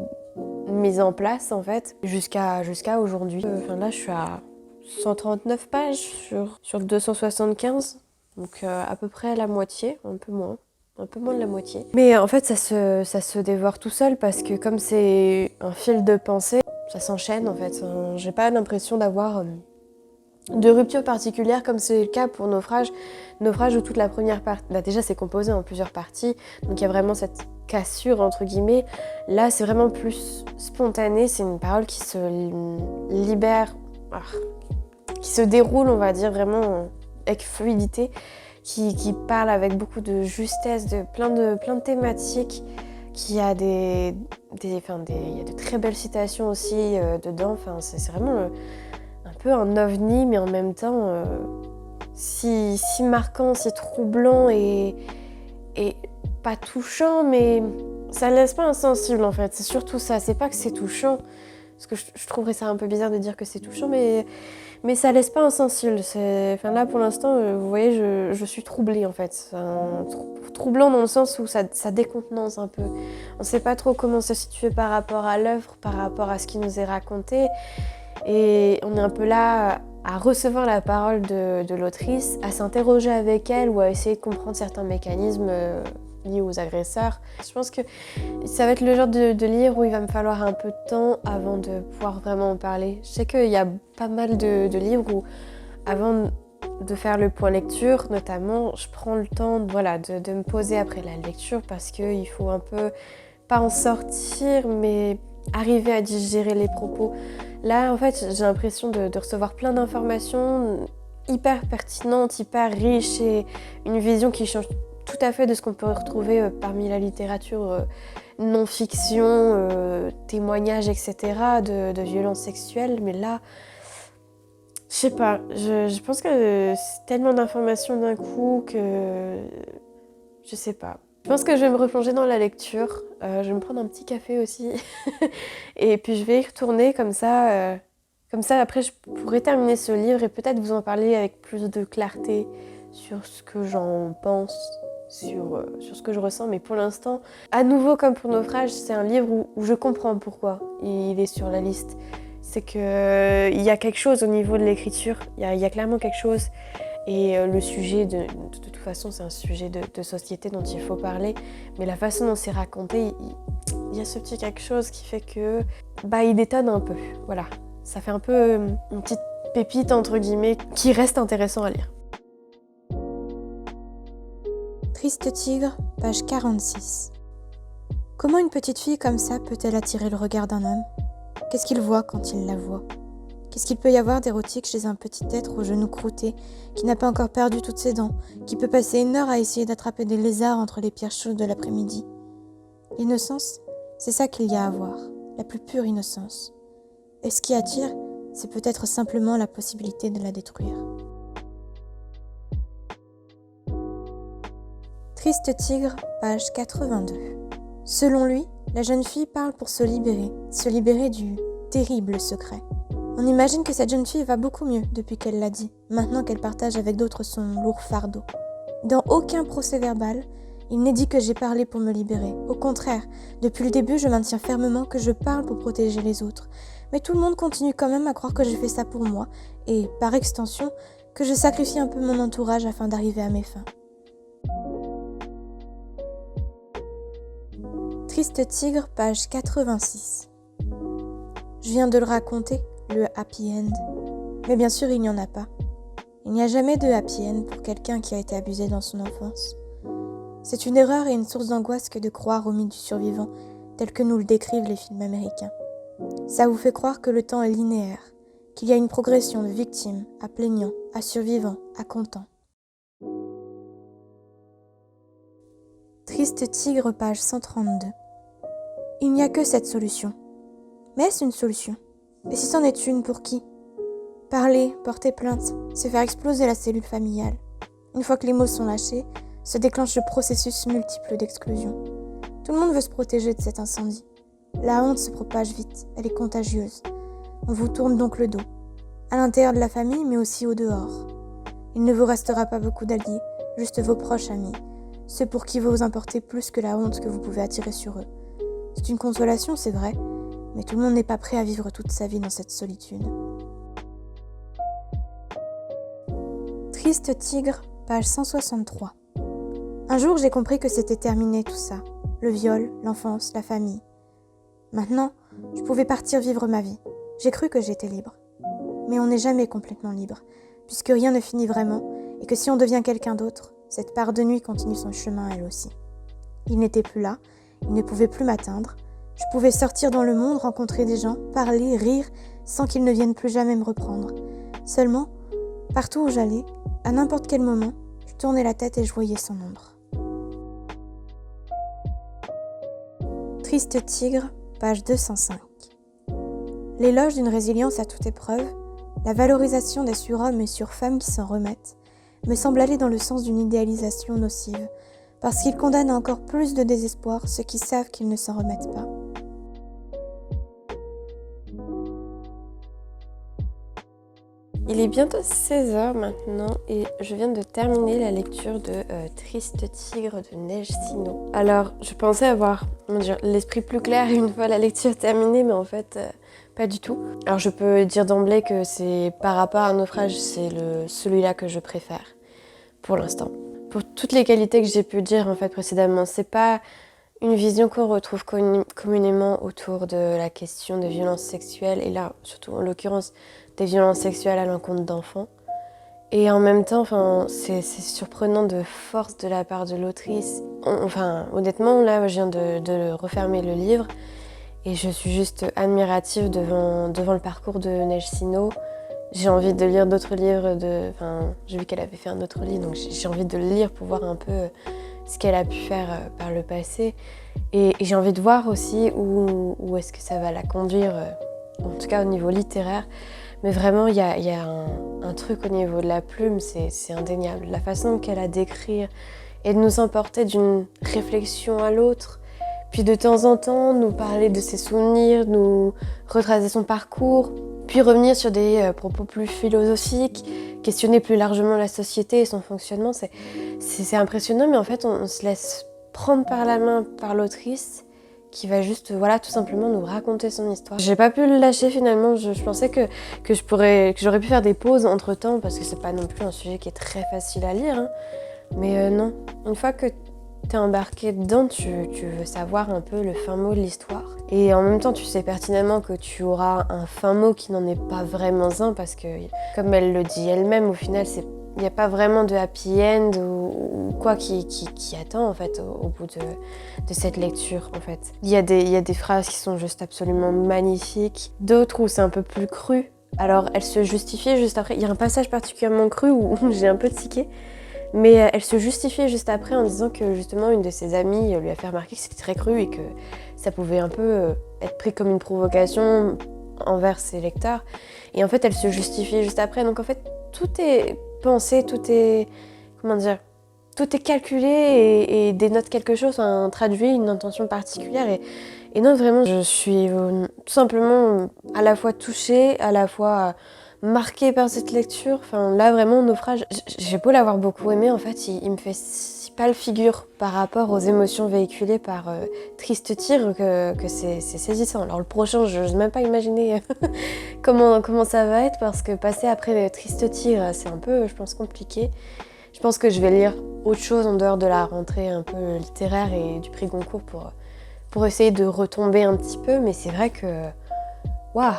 mise en place, en fait, jusqu'à aujourd'hui. Là, je suis à 139 pages sur 275, donc à peu près la moitié, un peu moins de la moitié. Mais en fait, ça se dévore tout seul parce que comme c'est un fil de pensée, ça s'enchaîne, en fait. J'ai pas l'impression d'avoir... de rupture particulière comme c'est le cas pour Naufrage où toute la première partie, déjà c'est composé en plusieurs parties, donc il y a vraiment cette cassure entre guillemets. Là c'est vraiment plus spontané, c'est une parole qui se libère, qui se déroule on va dire vraiment avec fluidité, qui parle avec beaucoup de justesse, de plein de thématiques, qui a il y a de très belles citations aussi dedans, enfin c'est vraiment un peu un ovni, mais en même temps si marquant, si troublant et pas touchant, mais ça laisse pas insensible en fait. C'est surtout ça, c'est pas que c'est touchant, parce que je trouverais ça un peu bizarre de dire que c'est touchant, mais ça laisse pas insensible. Là pour l'instant, vous voyez, je suis troublée en fait. Troublant dans le sens où ça décontenance un peu. On sait pas trop comment se situer par rapport à l'œuvre, par rapport à ce qui nous est raconté. Et on est un peu là à recevoir la parole de l'autrice, à s'interroger avec elle ou à essayer de comprendre certains mécanismes liés aux agresseurs. Je pense que ça va être le genre de livre où il va me falloir un peu de temps avant de pouvoir vraiment en parler. Je sais qu'il y a pas mal de livres où, avant de faire le point lecture, notamment, je prends le temps de me poser après la lecture parce qu'il faut un peu, pas en sortir, mais arriver à digérer les propos. Là, en fait, j'ai l'impression de recevoir plein d'informations hyper pertinentes, hyper riches et une vision qui change tout à fait de ce qu'on peut retrouver parmi la littérature témoignages, etc., de violences sexuelles. Mais là, Je sais pas, je pense que c'est tellement d'informations d'un coup que... Je sais pas. Je pense que je vais me replonger dans la lecture. Je vais me prendre un petit café aussi. Et puis je vais y retourner comme ça. Comme ça, après, je pourrai terminer ce livre et peut-être vous en parler avec plus de clarté sur ce que j'en pense, sur ce que je ressens. Mais pour l'instant, à nouveau comme pour Naufrage, c'est un livre où je comprends pourquoi il est sur la liste. C'est qu'il y a quelque chose au niveau de l'écriture. Il y a clairement quelque chose. Et le sujet, de toute façon, c'est un sujet de société dont il faut parler. Mais la façon dont c'est raconté, il y a ce petit quelque chose qui fait que... il détonne un peu. Voilà. Ça fait un peu une petite pépite, entre guillemets, qui reste intéressant à lire. Triste tigre, page 46. Comment une petite fille comme ça peut-elle attirer le regard d'un homme ? Qu'est-ce qu'il voit quand il la voit ? Qu'est-ce qu'il peut y avoir d'érotique chez un petit être aux genoux croûtés, qui n'a pas encore perdu toutes ses dents, qui peut passer une heure à essayer d'attraper des lézards entre les pierres chaudes de l'après-midi ? L'innocence, c'est ça qu'il y a à voir, la plus pure innocence. Et ce qui attire, c'est peut-être simplement la possibilité de la détruire. Triste tigre, page 82. Selon lui, la jeune fille parle pour se libérer du terrible secret. On imagine que cette jeune fille va beaucoup mieux depuis qu'elle l'a dit, maintenant qu'elle partage avec d'autres son lourd fardeau. Dans aucun procès-verbal, il n'est dit que j'ai parlé pour me libérer. Au contraire, depuis le début, je maintiens fermement que je parle pour protéger les autres. Mais tout le monde continue quand même à croire que je fais ça pour moi, et, par extension, que je sacrifie un peu mon entourage afin d'arriver à mes fins. Triste tigre, page 86. Je viens de le raconter, le happy end. Mais bien sûr, il n'y en a pas. Il n'y a jamais de happy end pour quelqu'un qui a été abusé dans son enfance. C'est une erreur et une source d'angoisse que de croire au mythe du survivant, tel que nous le décrivent les films américains. Ça vous fait croire que le temps est linéaire, qu'il y a une progression de victime à plaignant, à survivant, à content. Triste tigre, page 132. Il n'y a que cette solution. Mais est-ce une solution ? Et si c'en est une, pour qui ? Parler, porter plainte, se faire exploser la cellule familiale. Une fois que les mots sont lâchés, se déclenche le processus multiple d'exclusion. Tout le monde veut se protéger de cet incendie. La honte se propage vite, elle est contagieuse. On vous tourne donc le dos, à l'intérieur de la famille, mais aussi au dehors. Il ne vous restera pas beaucoup d'alliés, juste vos proches amis, ceux pour qui vous importez plus que la honte que vous pouvez attirer sur eux. C'est une consolation, c'est vrai, mais tout le monde n'est pas prêt à vivre toute sa vie dans cette solitude. Triste tigre, page 163. Un jour, j'ai compris que c'était terminé tout ça. Le viol, l'enfance, la famille. Maintenant, je pouvais partir vivre ma vie. J'ai cru que j'étais libre. Mais on n'est jamais complètement libre, puisque rien ne finit vraiment, et que si on devient quelqu'un d'autre, cette part de nuit continue son chemin elle aussi. Il n'était plus là, il ne pouvait plus m'atteindre. Je pouvais sortir dans le monde, rencontrer des gens, parler, rire, sans qu'ils ne viennent plus jamais me reprendre. Seulement, partout où j'allais, à n'importe quel moment, je tournais la tête et je voyais son ombre. Triste tigre, page 205. L'éloge d'une résilience à toute épreuve, la valorisation des surhommes et surfemmes qui s'en remettent, me semble aller dans le sens d'une idéalisation nocive, parce qu'il condamne à encore plus de désespoir ceux qui savent qu'ils ne s'en remettent pas. Il est bientôt 16h maintenant et je viens de terminer la lecture de Triste tigre de Neige Sino. Alors, je pensais avoir l'esprit plus clair une fois la lecture terminée, mais en fait, pas du tout. Alors, je peux dire d'emblée que c'est par rapport à Naufrage, c'est celui-là que je préfère pour l'instant. Pour toutes les qualités que j'ai pu dire en fait précédemment, c'est pas une vision qu'on retrouve communément autour de la question des violences sexuelles, et là, surtout en l'occurrence, des violences sexuelles à l'encontre d'enfants. Et en même temps, c'est surprenant de force de la part de l'autrice. Honnêtement, là, je viens de refermer le livre et je suis juste admirative devant le parcours de Neige Sino. J'ai envie de lire d'autres livres. J'ai vu qu'elle avait fait un autre livre, donc j'ai envie de le lire pour voir un peu ce qu'elle a pu faire par le passé. Et j'ai envie de voir aussi où est-ce que ça va la conduire, en tout cas au niveau littéraire. Mais vraiment, il y a un truc au niveau de la plume, c'est indéniable. La façon qu'elle a d'écrire et de nous emporter d'une réflexion à l'autre, puis de temps en temps nous parler de ses souvenirs, nous retracer son parcours, puis revenir sur des propos plus philosophiques, questionner plus largement la société et son fonctionnement. C'est impressionnant, mais en fait, on se laisse prendre par la main par l'autrice qui va juste, voilà, tout simplement nous raconter son histoire. J'ai pas pu le lâcher finalement, je pensais que j'aurais pu faire des pauses entre temps, parce que c'est pas non plus un sujet qui est très facile à lire, hein. Mais non, une fois que t'es embarqué dedans, tu veux savoir un peu le fin mot de l'histoire. Et en même temps, tu sais pertinemment que tu auras un fin mot qui n'en est pas vraiment un, parce que, comme elle le dit elle-même, au final, il n'y a pas vraiment de happy end ou quoi qui attend en fait au bout de cette lecture en fait. Il y a des phrases qui sont juste absolument magnifiques, d'autres où c'est un peu plus cru. Alors elle se justifiait juste après, il y a un passage particulièrement cru où j'ai un peu tiqué, mais elle se justifiait juste après en disant que justement une de ses amies lui a fait remarquer que c'était très cru et que ça pouvait un peu être pris comme une provocation envers ses lecteurs. Et en fait elle se justifiait juste après, donc en fait tout est pensé, tout est, tout est calculé et dénote quelque chose, enfin, traduit une intention particulière. Et non, vraiment, je suis tout simplement à la fois touchée, à la fois marquée par cette lecture. Enfin, là, vraiment, Naufrage, j'ai beau l'avoir beaucoup aimé, en fait, il me fait si pâle figure par rapport aux émotions véhiculées par Triste Tigre que c'est saisissant. Alors le prochain, je n'ose même pas imaginer comment ça va être, parce que passer après Triste Tigre, c'est un peu, je pense, compliqué. Je pense que je vais lire autre chose en dehors de la rentrée un peu littéraire et du prix Goncourt pour essayer de retomber un petit peu, mais c'est vrai que waouh,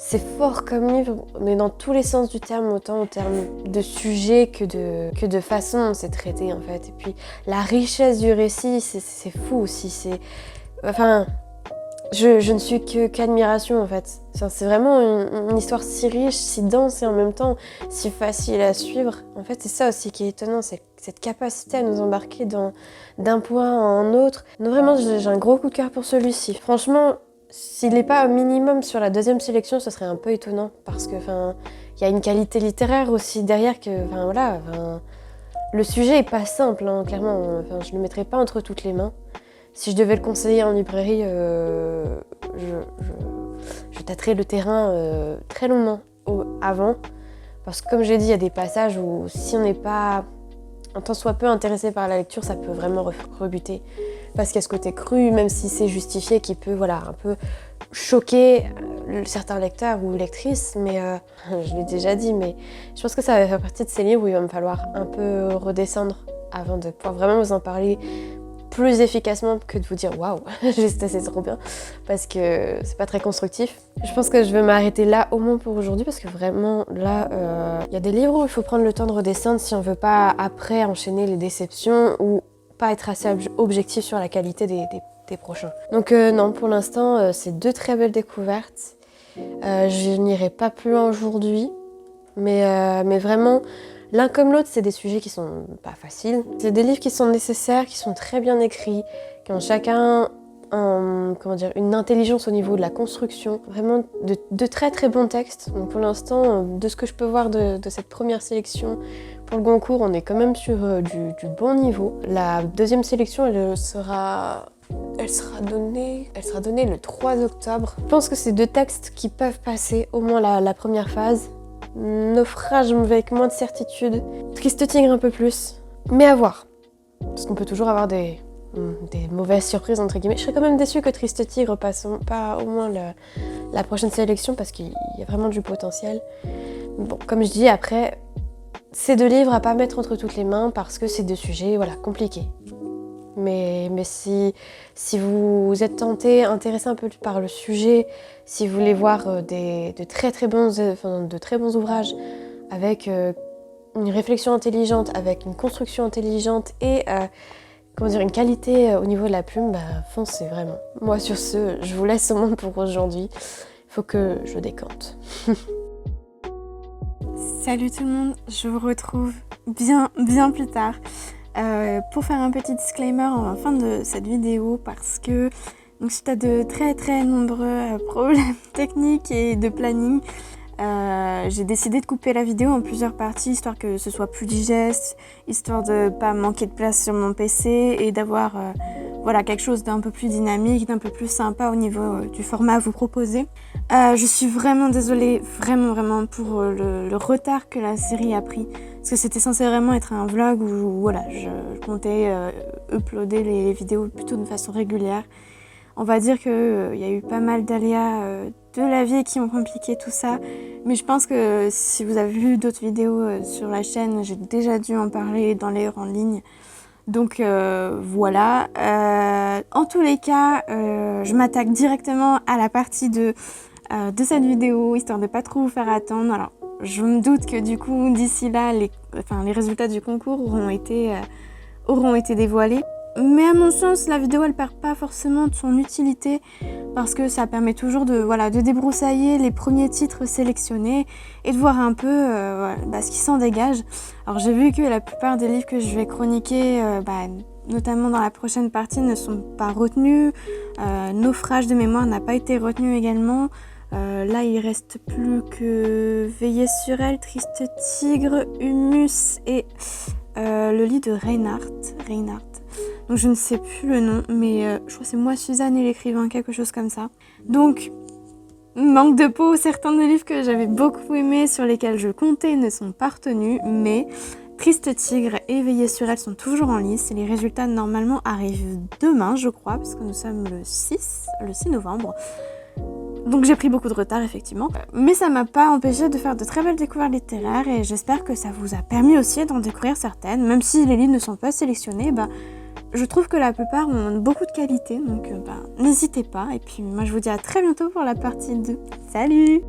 c'est fort comme livre, mais dans tous les sens du terme, autant en termes de sujet que de façon dont c'est traité en fait. Et puis la richesse du récit, c'est fou aussi. Enfin, je ne suis qu'admiration en fait. C'est vraiment une histoire si riche, si dense et en même temps si facile à suivre. En fait, c'est ça aussi qui est étonnant, c'est cette capacité à nous embarquer d'un point à un autre. Donc vraiment, j'ai un gros coup de cœur pour celui-ci. Franchement, s'il n'est pas au minimum sur la deuxième sélection, ce serait un peu étonnant, parce que il y a une qualité littéraire aussi derrière que, le sujet est pas simple, hein, clairement. Je le mettrais pas entre toutes les mains. Si je devais le conseiller en librairie, je tâterais le terrain très longuement avant, parce que comme j'ai dit, il y a des passages où si on n'est pas un tant soit peu intéressé par la lecture, ça peut vraiment rebuter, parce qu'il y a ce côté cru, même si c'est justifié, qui peut un peu choquer certains lecteurs ou lectrices, mais je l'ai déjà dit, mais je pense que ça va faire partie de ces livres où il va me falloir un peu redescendre avant de pouvoir vraiment vous en parler plus efficacement que de vous dire waouh, c'est trop bien, parce que c'est pas très constructif. Je pense que je vais m'arrêter là au moins pour aujourd'hui, parce que vraiment là, y a des livres où il faut prendre le temps de redescendre si on veut pas après enchaîner les déceptions ou pas être assez objectif sur la qualité des prochains. Donc non, pour l'instant, c'est deux très belles découvertes. Je n'irai pas plus loin aujourd'hui, mais vraiment, l'un comme l'autre, c'est des sujets qui sont pas faciles. C'est des livres qui sont nécessaires, qui sont très bien écrits, qui ont chacun une intelligence au niveau de la construction. Vraiment de très très bons textes. Donc pour l'instant, de ce que je peux voir de cette première sélection pour le Goncourt, on est quand même sur du bon niveau. La deuxième sélection, elle sera donnée le 3 octobre. Je pense que c'est deux textes qui peuvent passer au moins la première phase. Naufrage avec moins de certitude. Triste Tigre un peu plus. Mais à voir. Parce qu'on peut toujours avoir des mauvaises surprises entre guillemets. Je serais quand même déçue que Triste Tigre passe pas au moins la prochaine sélection, parce qu'il y a vraiment du potentiel. Bon, comme je dis, après, c'est deux livres à pas mettre entre toutes les mains, parce que c'est deux sujets compliqués. Mais si vous êtes tenté, intéressé un peu par le sujet, si vous voulez voir de très bons ouvrages avec une réflexion intelligente, avec une construction intelligente et une qualité au niveau de la plume, foncez vraiment. Moi sur ce, je vous laisse au monde pour aujourd'hui. Il faut que je décante. Salut tout le monde, je vous retrouve bien plus tard. Pour faire un petit disclaimer en fin de cette vidéo, parce que suite à de très très nombreux problèmes techniques et de planning, J'ai décidé de couper la vidéo en plusieurs parties, histoire que ce soit plus digeste, histoire de pas manquer de place sur mon PC et d'avoir voilà, quelque chose d'un peu plus dynamique, d'un peu plus sympa au niveau du format à vous proposer. Je suis vraiment désolée, vraiment pour le retard que la série a pris. Parce que c'était censé vraiment être un vlog où voilà, je comptais uploader les vidéos plutôt de façon régulière. On va dire qu'il y a eu pas mal d'aléas de la vie qui ont compliqué tout ça. Mais je pense que si vous avez vu d'autres vidéos sur la chaîne, j'ai déjà dû en parler dans les en ligne. Donc voilà. En tous les cas, je m'attaque directement à la partie de cette vidéo, histoire de pas trop vous faire attendre. Alors, je me doute que du coup, d'ici là, les résultats du concours auront été dévoilés. Mais à mon sens, la vidéo, elle perd pas forcément de son utilité parce que ça permet toujours de débroussailler les premiers titres sélectionnés et de voir un peu ce qui s'en dégage. Alors, j'ai vu que la plupart des livres que je vais chroniquer, notamment dans la prochaine partie, ne sont pas retenus. Naufrage de mémoire n'a pas été retenu également. Là, il reste plus que Veiller sur elle, Triste Tigre, Humus et le lit de Reinhardt. Donc je ne sais plus le nom, mais je crois que c'est Moi Suzanne et l'écrivain, quelque chose comme ça. Donc, manque de peau, certains des livres que j'avais beaucoup aimés, sur lesquels je comptais, ne sont pas retenus, mais Triste Tigre et Veiller sur elle sont toujours en lice et les résultats normalement arrivent demain, je crois, parce que nous sommes le 6 novembre. Donc j'ai pris beaucoup de retard effectivement, mais ça m'a pas empêché de faire de très belles découvertes littéraires et j'espère que ça vous a permis aussi d'en découvrir certaines, même si les livres ne sont pas sélectionnés, je trouve que la plupart ont beaucoup de qualité, donc n'hésitez pas et puis moi je vous dis à très bientôt pour la partie 2. Salut!